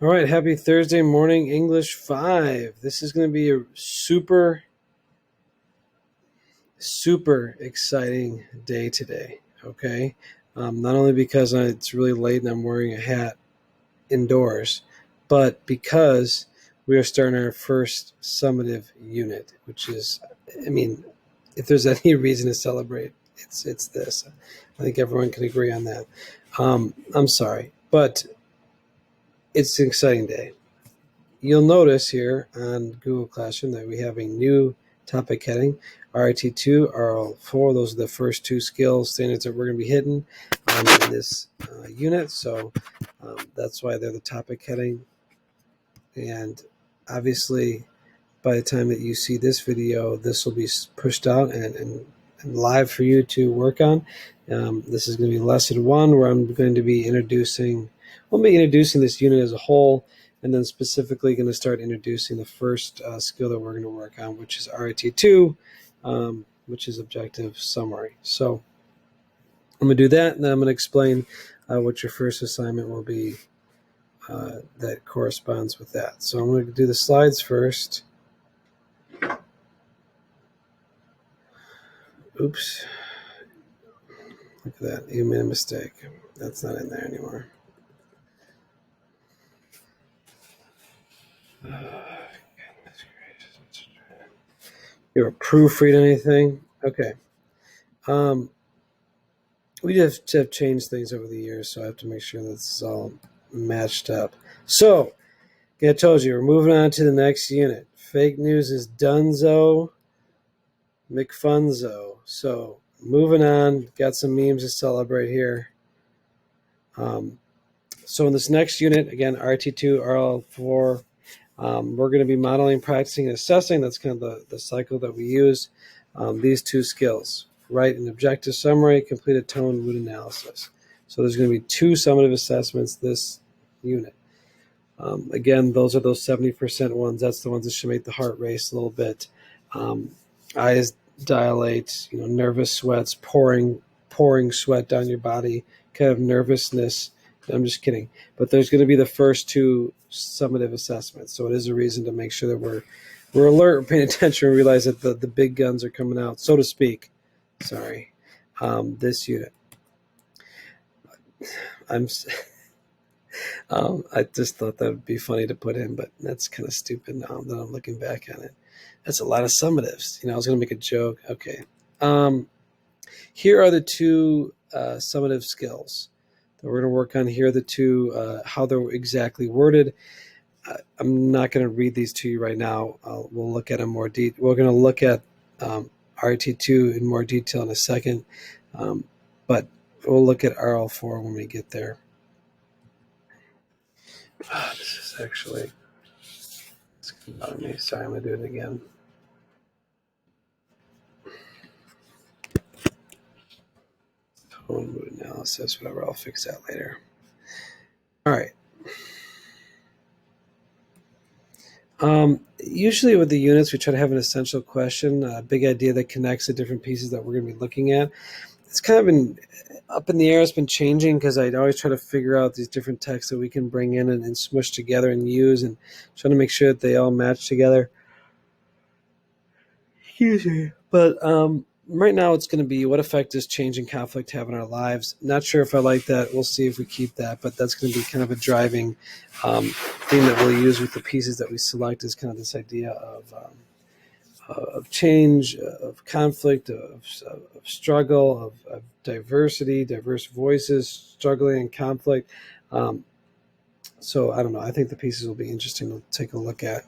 All right, happy Thursday morning, English 5. This is going to be a super exciting day today, okay? Not only because it's really late and I'm wearing a hat indoors, but because we are starting our first summative unit, which is, if there's any reason to celebrate, it's this. I think everyone can agree on that. I'm sorry, but it's an exciting day. You'll notice here on Google Classroom that we have a new topic heading, RIT2, RL4. Those are the first two skill standards that we're going to be hitting in this unit. So that's why they're the topic heading. And obviously, by the time that you see this video, this will be pushed out and live for you to work on. This is going to be lesson 1, where I'm going to be introducing this unit as a whole, and then specifically going to start introducing the first skill that we're going to work on, which is RIT2, which is objective summary. So I'm going to do that, and then I'm going to explain what your first assignment will be that corresponds with that. So I'm going to do the slides first. Oops. Look at that. You made a mistake. That's not in there anymore. You ever proofread anything? Okay. We just have changed things over the years, so I have to make sure that this is all matched up. So, like I told you, we're moving on to the next unit. Fake news is Dunzo McFunzo. So, moving on, got some memes to celebrate here. So in this next unit, again, RT2, RL4, we're going to be modeling, practicing, and assessing. That's kind of the cycle that we use. These two skills, write an objective summary, complete a tone mood analysis. So there's going to be 2 summative assessments this unit. Again, those are those 70% ones. That's the ones that should make the heart race a little bit. Eyes dilate, nervous sweats, pouring sweat down your body, kind of nervousness. I'm just kidding. But there's going to be the first 2 summative assessments. So it is a reason to make sure that we're alert, we're paying attention, and realize that the big guns are coming out, so to speak. Sorry. This unit. I just thought that would be funny to put in, but that's kind of stupid now that I'm looking back on it. That's a lot of summatives. I was going to make a joke. Okay. Here are the 2 summative skills that we're going to work on. Here are the 2, how they're exactly worded. I'm not going to read these to you right now. We'll look at them more deep. We're going to look at RT2 in more detail in a second, but we'll look at RL4 when we get there. This is actually, it's going to bother me. Sorry, I'm going to do it again. Tone mood analysis, whatever. I'll fix that later. All right. Usually with the units, we try to have an essential question, a big idea that connects the different pieces that we're going to be looking at. It's kind of been up in the air. It's been changing because I always try to figure out these different texts that we can bring in and smush together and use, and trying to make sure that they all match together. Excuse me. But right now it's going to be, what effect does change and conflict have in our lives? Not sure if I like that. We'll see if we keep that, but that's going to be kind of a driving theme that we'll use with the pieces that we select, is kind of this idea of change, of conflict, of struggle, of diversity, diverse voices, struggling and conflict. So I don't know. I think the pieces will be interesting to take a look at.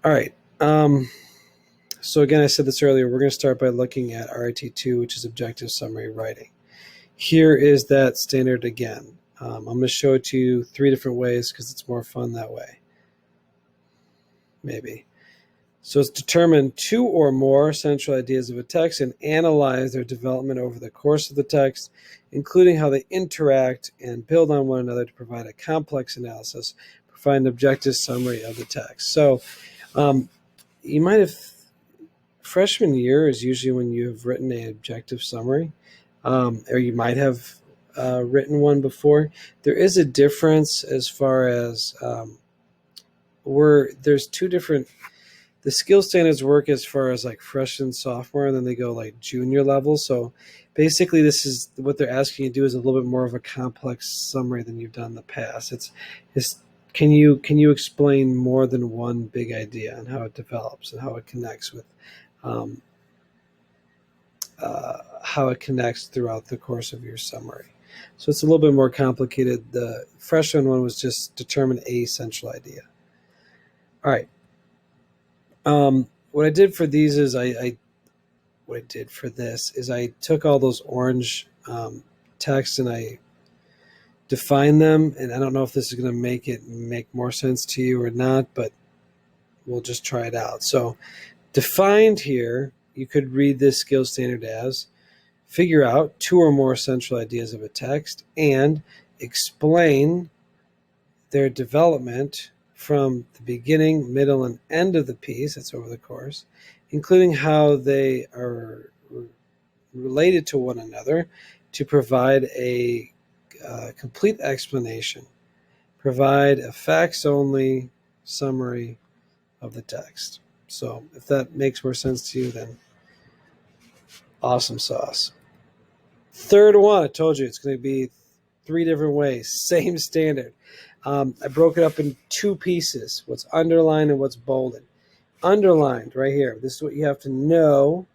All right. So again, I said this earlier, we're going to start by looking at RIT2, which is objective summary writing. Here is that standard again. I'm going to show it to you 3 different ways because it's more fun that way. Maybe. So it's determine 2 or more central ideas of a text and analyze their development over the course of the text, including how they interact and build on one another to provide a complex analysis, provide an objective summary of the text. So you might have, freshman year is usually when you have written an objective summary, or you might have written one before. There is a difference as far as there's two different. The skill standards work as far as like freshman, sophomore, and then they go like junior level. So basically, this is what they're asking you to do is a little bit more of a complex summary than you've done in the past. It's can you explain more than one big idea and how it develops and how it connects with um, how it connects throughout the course of your summary. So it's a little bit more complicated. The freshman one was just determine a central idea. All right. What I did for these is what I did for this is I took all those orange texts and I defined them. And I don't know if this is going to make more sense to you or not, but we'll just try it out. So defined here, you could read this skill standard as figure out two or more central ideas of a text and explain their development from the beginning, middle, and end of the piece, that's over the course, including how they are related to one another to provide a complete explanation. Provide a facts-only summary of the text. So if that makes more sense to you, then awesome sauce. Third one, I told you it's going to be 3 different ways, same standard. I broke it up in 2 pieces, what's underlined and what's bolded. Underlined right here, this is what you have to know.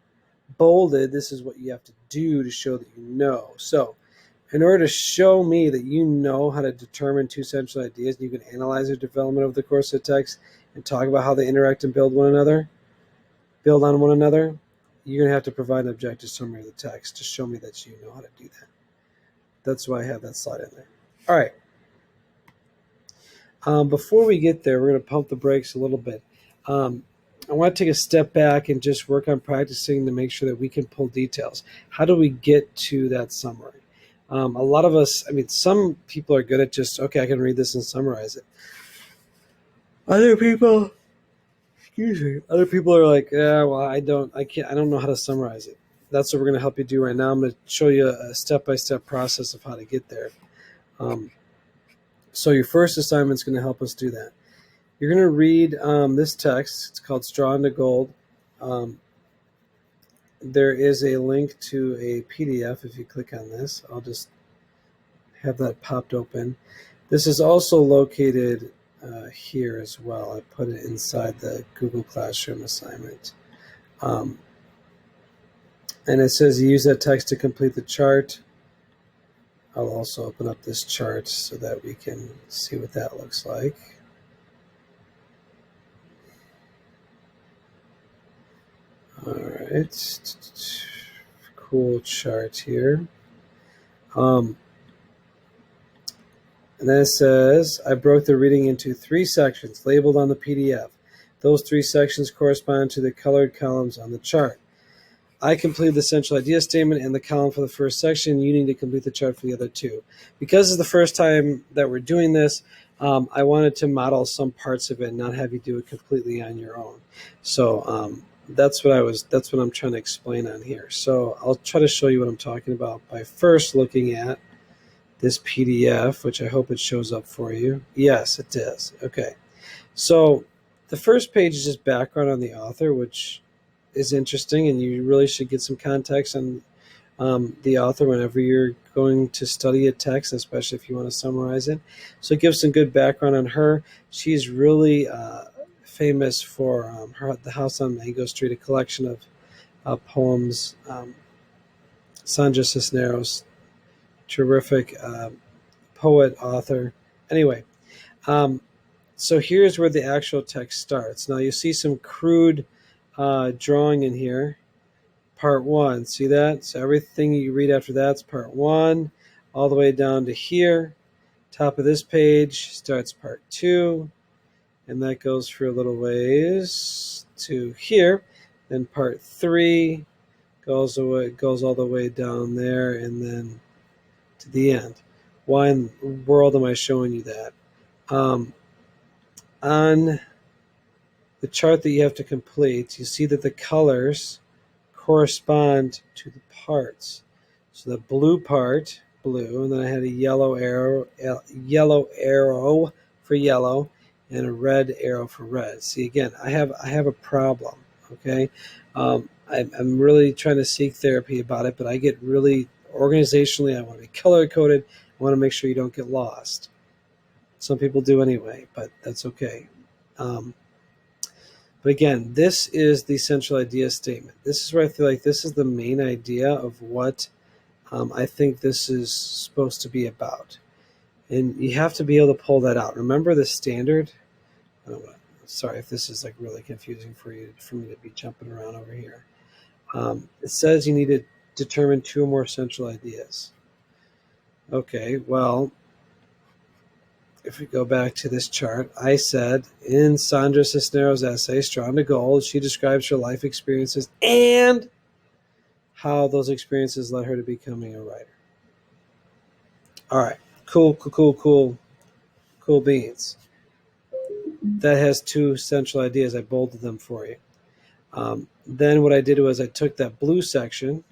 Bolded, this is what you have to do to show that you know. So in order to show me that you know how to determine 2 central ideas, and you can analyze their development over the course of the text and talk about how they interact and build on one another, you're going to have to provide an objective summary of the text to show me that you know how to do that. That's why I have that slide in there. All right. Before we get there, we're going to pump the brakes a little bit. I want to take a step back and just work on practicing to make sure that we can pull details. How do we get to that summary? A lot of us, some people are good at just, okay, I can read this and summarize it. Other people are like, yeah, well, I don't know how to summarize it. That's what we're going to help you do right now. I'm going to show you a step-by-step process of how to get there. So your first assignment is going to help us do that. You're going to read this text. It's called Straw into Gold. There is a link to a PDF if you click on this. I'll just have that popped open. This is also located here as well. I put it inside the Google Classroom assignment. And it says you use that text to complete the chart. I'll also open up this chart so that we can see what that looks like. All right, cool chart here. And then it says, I broke the reading into 3 sections labeled on the PDF. Those 3 sections correspond to the colored columns on the chart. I completed the central idea statement and the column for the first section. You need to complete the chart for the other 2. Because it's the first time that we're doing this, I wanted to model some parts of it and not have you do it completely on your own. So that's what I'm trying to explain on here. So I'll try to show you what I'm talking about by first looking at this PDF, which I hope it shows up for you. Yes, it does. Okay. So the first page is just background on the author, which is interesting, and you really should get some context on the author whenever you're going to study a text, especially if you want to summarize it. So it gives some good background on her. She's really famous for The House on Mango Street, a collection of poems. Sandra Cisneros, terrific poet, author. Anyway, so here's where the actual text starts. Now you see some crude drawing in here. Part 1, see that? So everything you read after that's part 1, all the way down to here. Top of this page starts part 2, and that goes for a little ways to here. Then part 3 goes all the way down there, and then to the end. Why in the world am I showing you that? On the chart that you have to complete, you see that the colors correspond to the parts. So the blue part blue, and then I had a yellow arrow for yellow, and a red arrow for red. See, again, I have a problem. Okay, I'm really trying to seek therapy about it, but I get really organizationally. I want to be color coded. I want to make sure you don't get lost. Some people do anyway, but that's okay. But again, this is the central idea statement. This is where I feel like this is the main idea of what I think this is supposed to be about. And you have to be able to pull that out. Remember the standard? Sorry if this is like really confusing for me to be jumping around over here. It says you need to determine two or more central ideas. Okay, well, if we go back to this chart, I said in Sandra Cisneros' essay, Strong to Gold, she describes her life experiences and how those experiences led her to becoming a writer. All right, cool beans. That has two central ideas. I bolded them for you. Then what I did was I took that blue section,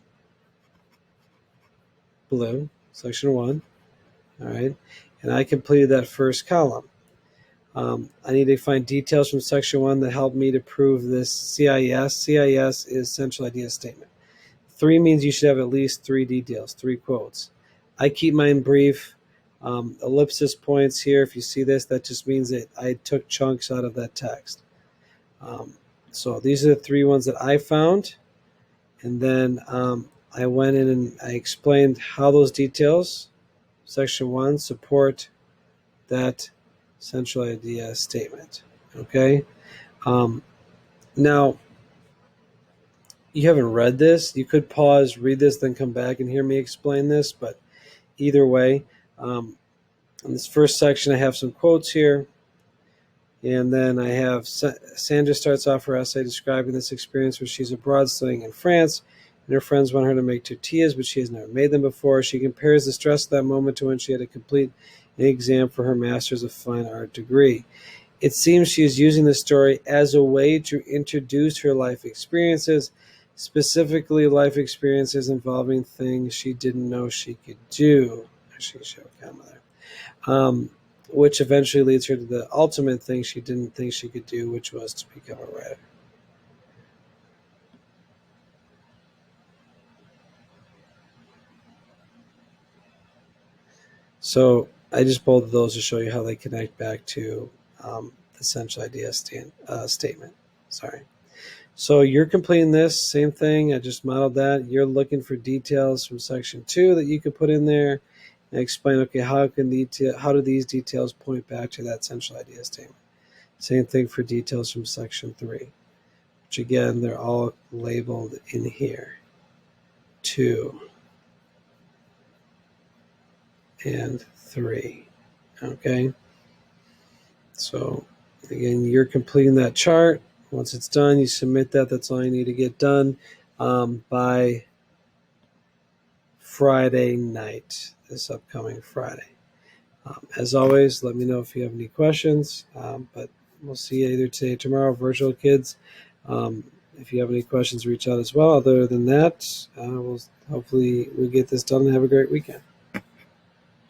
section 1, all right, and I completed that first column. I need to find details from section 1 that help me to prove this CIS. CIS is central idea statement. 3 means you should have at least 3 details, 3 quotes. I keep mine brief. Ellipsis points here, if you see this, that just means that I took chunks out of that text. So these are the 3 ones that I found. And then I went in and I explained how those details, section 1, support that central idea statement. Okay? Now, you haven't read this. You could pause, read this, then come back and hear me explain this. But either way, in this first section, I have some quotes here. And then I have Sandra starts off her essay describing this experience where she's abroad studying in France, and her friends want her to make tortillas, but she has never made them before. She compares the stress of that moment to when she had to complete an exam for her Master's of Fine Art degree. It seems she is using the story as a way to introduce her life experiences, specifically life experiences involving things she didn't know she could do. Actually, show a comma there. Which eventually leads her to the ultimate thing she didn't think she could do, which was to become a writer. So I just bolded those to show you how they connect back to the central idea statement. Sorry. So you're completing this, same thing. I just modeled that. You're looking for details from section 2 that you could put in there. And explain, okay, how do these details point back to that central idea statement? Same thing for details from section 3, which again, they're all labeled in here. 2 and 3, okay? So again, you're completing that chart. Once it's done, you submit that. That's all you need to get done by Friday night, this upcoming Friday. As always, let me know if you have any questions, but we'll see you either today or tomorrow, virtual kids. If you have any questions, reach out as well. Other than that, hopefully we get this done and have a great weekend.